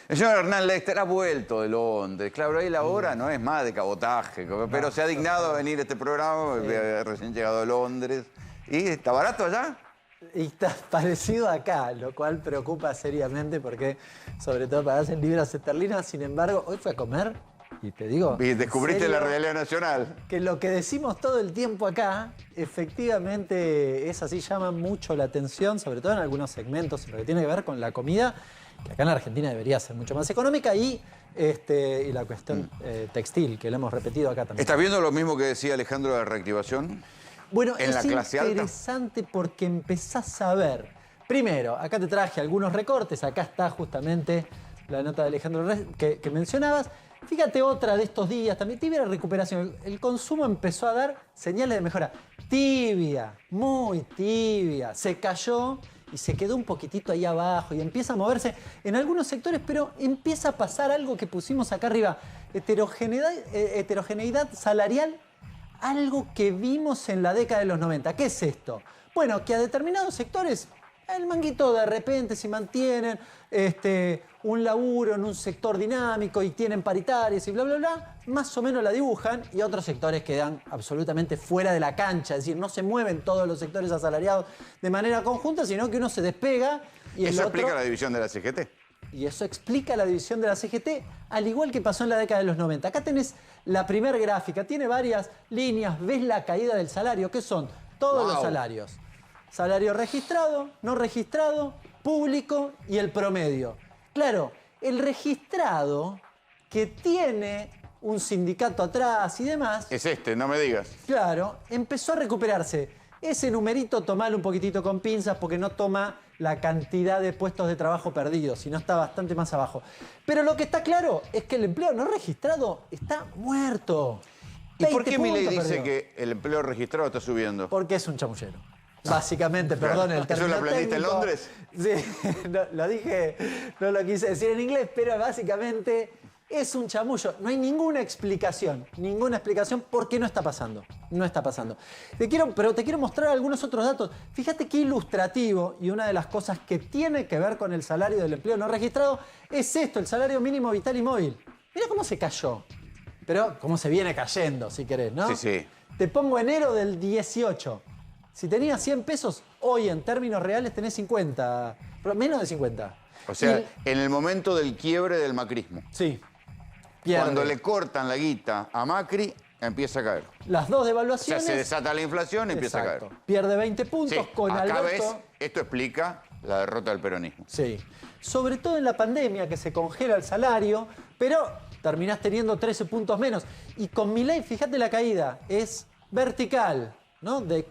El señor Hernán Lester ha vuelto de Londres. Claro, ahí la hora no es más de cabotaje, pero se ha dignado a venir a este programa, recién llegado a Londres. ¿Y está barato allá? Y está parecido acá, lo cual preocupa seriamente porque, sobre todo, pagas en libras esterlinas. Sin embargo, hoy fue a comer y te digo... Y descubriste serio, la realidad nacional. que lo que decimos todo el tiempo acá, efectivamente es así, llama mucho la atención, sobre todo en algunos segmentos, en lo que tiene que ver con la comida, que acá en la Argentina debería ser mucho más económica, y la cuestión textil, que lo hemos repetido acá también. ¿Estás viendo lo mismo que decía Alejandro de la reactivación? Bueno, ¿En la clase alta? Es interesante porque empezás a ver. Primero, acá te traje algunos recortes, acá está justamente la nota de Alejandro que mencionabas. Fíjate otra de estos días, también tibia recuperación. El consumo empezó a dar señales de mejora. Tibia, muy tibia. Se cayó y se quedó un poquitito ahí abajo y empieza a moverse en algunos sectores, pero empieza a pasar algo que pusimos acá arriba. Heterogeneidad salarial, algo que vimos en la década de los 90. ¿Qué es esto? Bueno, que a determinados sectores el manguito de repente si mantienen un laburo en un sector dinámico y tienen paritarias y bla, bla, bla, más o menos la dibujan, y otros sectores quedan absolutamente fuera de la cancha, es decir, no se mueven todos los sectores asalariados de manera conjunta, sino que uno se despega y el ¿Eso otro... explica la división de la CGT? Y eso explica la división de la CGT, al igual que pasó en la década de los 90. Acá tenés la primera gráfica, tiene varias líneas, ves la caída del salario, que son todos los salarios. Salario registrado, no registrado, público y el promedio. Claro, el registrado, que tiene un sindicato atrás y demás... Es no me digas. Claro, empezó a recuperarse. Ese numerito tomalo un poquitito con pinzas porque no toma la cantidad de puestos de trabajo perdidos, sino está bastante más abajo. Pero lo que está claro es que el empleo no registrado está muerto. ¿Y por qué Milei dice perdido. que el empleo registrado está subiendo? Porque es un chamullero. Básicamente, perdón el término ¿Eso lo aprendiste técnico. en Londres? Sí, lo dije, no lo quise decir en inglés, pero básicamente es un chamullo. No hay ninguna explicación por qué no está pasando. No está pasando. Pero te quiero mostrar algunos otros datos. Fíjate qué ilustrativo, y una de las cosas que tiene que ver con el salario del empleo no registrado es esto, el salario mínimo vital y móvil. Mira cómo se cayó, pero cómo se viene cayendo, si querés, ¿no? Sí, sí. Te pongo enero del 18. Si tenías 100 pesos, hoy en términos reales tenés 50, menos de 50. O sea, en el momento del quiebre del macrismo. Sí. Pierde. Cuando le cortan la guita a Macri, empieza a caer. Las dos O sea, devaluaciones... se desata la inflación y empieza a caer. Pierde 20 puntos Sí, con acá Alberto... ves, esto explica la derrota del peronismo. Sí. Sobre todo en la pandemia, que se congela el salario, pero terminás teniendo 13 puntos menos. Y con Milei, fíjate la caída, es vertical, ¿no? De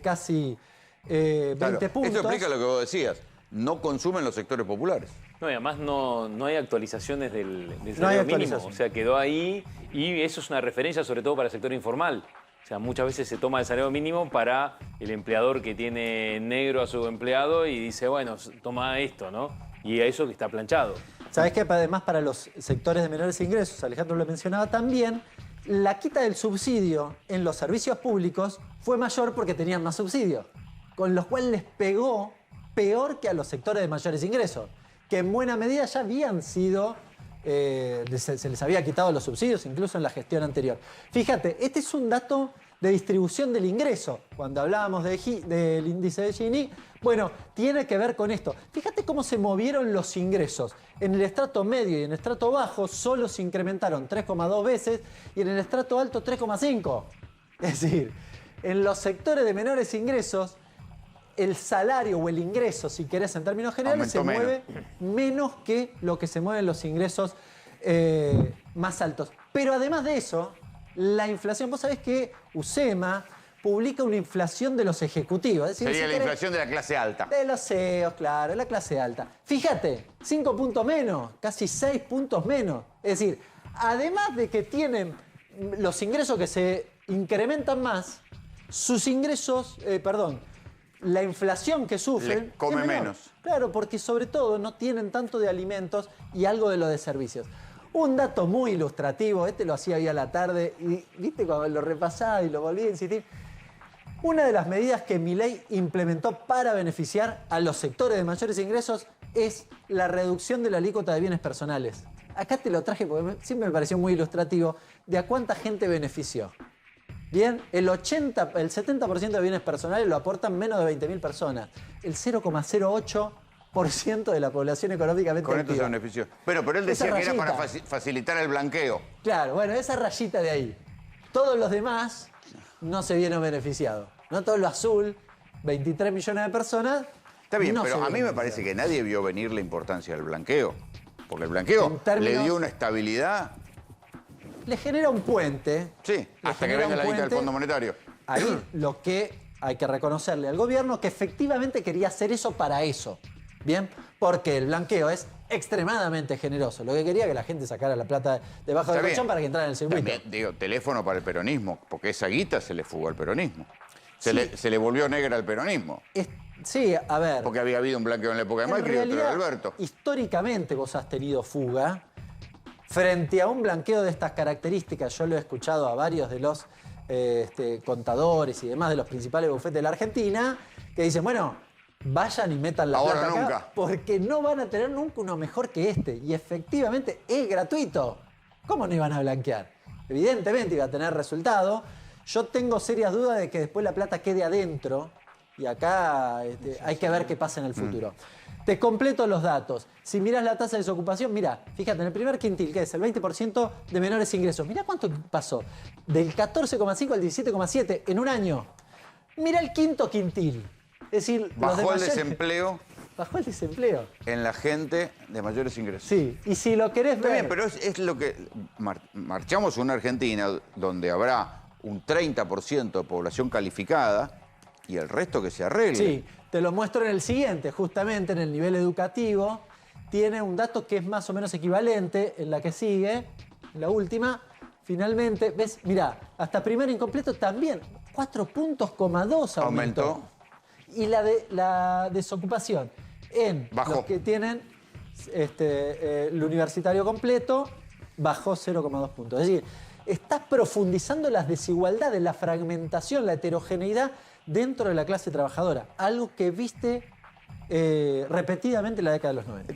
casi 20 puntos. Esto explica lo que vos decías. No consumen los sectores populares. No, y además no hay actualizaciones del salario mínimo. O sea, quedó ahí y eso es una referencia sobre todo para el sector informal. O sea, muchas veces se toma el salario mínimo para el empleador que tiene negro a su empleado y dice, bueno, toma esto, ¿no? Y a eso que está planchado. ¿Sabés qué? Además, para los sectores de menores ingresos, Alejandro lo mencionaba también, la quita del subsidio en los servicios públicos fue mayor porque tenían más subsidio, con lo cual les pegó peor que a los sectores de mayores ingresos, que en buena medida ya habían sido, se les había quitado los subsidios, incluso en la gestión anterior. Fíjate, este es un dato de distribución del ingreso. Cuando hablábamos del índice de Gini, bueno, tiene que ver con esto. Fíjate cómo se movieron los ingresos. En el estrato medio y en el estrato bajo solo se incrementaron 3,2 veces y en el estrato alto 3,5. Es decir, en los sectores de menores ingresos, el salario o el ingreso, si querés en términos generales, se mueve menos que lo que se mueven los ingresos más altos. Pero además de eso, la inflación, vos sabés que USEMA publica una inflación de los ejecutivos. Es decir, Sería si la inflación de la clase alta. de los CEOs, claro, la clase alta. Fíjate, 5 puntos menos, casi 6 puntos menos. Es decir, además de que tienen los ingresos que se incrementan más, sus ingresos, la inflación que sufren... come es menor. menos. Claro, porque sobre todo no tienen tanto de alimentos y algo de lo de servicios. Un dato muy ilustrativo, lo hacía hoy a la tarde, y viste cuando lo repasaba y lo volví a insistir. Una de las medidas que Milei implementó para beneficiar a los sectores de mayores ingresos es la reducción de la alícuota de bienes personales. Acá te lo traje porque siempre me pareció muy ilustrativo de a cuánta gente benefició. Bien, el 70% de bienes personales lo aportan menos de 20.000 personas. El 0,08% de la población económicamente Con esto se activa. benefició. Pero él decía que era para facilitar el blanqueo. Claro, bueno, esa rayita de ahí. Todos los demás no se vieron beneficiados. No todo lo azul, 23 millones de personas. Está bien, no pero a mí me parece que nadie vio venir la importancia del blanqueo. Porque el blanqueo le dio una estabilidad. Le genera un puente. Sí, hasta que venga la guita del Fondo Monetario. Ahí lo que hay que reconocerle al gobierno que efectivamente quería hacer eso para eso. ¿Bien? Porque el blanqueo es extremadamente generoso. Lo que quería que la gente sacara la plata debajo del colchón para que entrara en el circuito. También, digo, teléfono para el peronismo, porque esa guita se le fugó al peronismo. Se le volvió negra al peronismo. Sí, a ver. Porque había habido un blanqueo en la época de Macri y otro de Alberto. Históricamente vos has tenido fuga. Frente a un blanqueo de estas características, yo lo he escuchado a varios de los contadores y demás de los principales bufetes de la Argentina, que dicen, bueno, vayan y metan la plata acá, porque no van a tener nunca uno mejor que este. Y efectivamente es gratuito. ¿Cómo no iban a blanquear? Evidentemente iba a tener resultado. Yo tengo serias dudas de que después la plata quede adentro. Y acá hay que ver qué pasa en el futuro. Te completo los datos. Si miras la tasa de desocupación, mira, fíjate, en el primer quintil, que es el 20% de menores ingresos, mira cuánto pasó. Del 14,5 al 17,7 en un año. Mira el quinto quintil. Es decir, bajó el desempleo. Bajó el desempleo. En la gente de mayores ingresos. Sí, y si lo querés ver... Bien, pero es lo que... Marchamos a una Argentina donde habrá un 30% de población calificada y el resto que se arregle. Sí, te lo muestro en el siguiente, justamente en el nivel educativo. Tiene un dato que es más o menos equivalente en la que sigue, en la última. Finalmente, ves, mirá, hasta primer incompleto también, 4,2 puntos aumentó. Y la desocupación en los que tienen el universitario completo bajó 0,2 puntos. Es decir, estás profundizando las desigualdades, la fragmentación, la heterogeneidad dentro de la clase trabajadora. Algo que viste repetidamente en la década de los 90.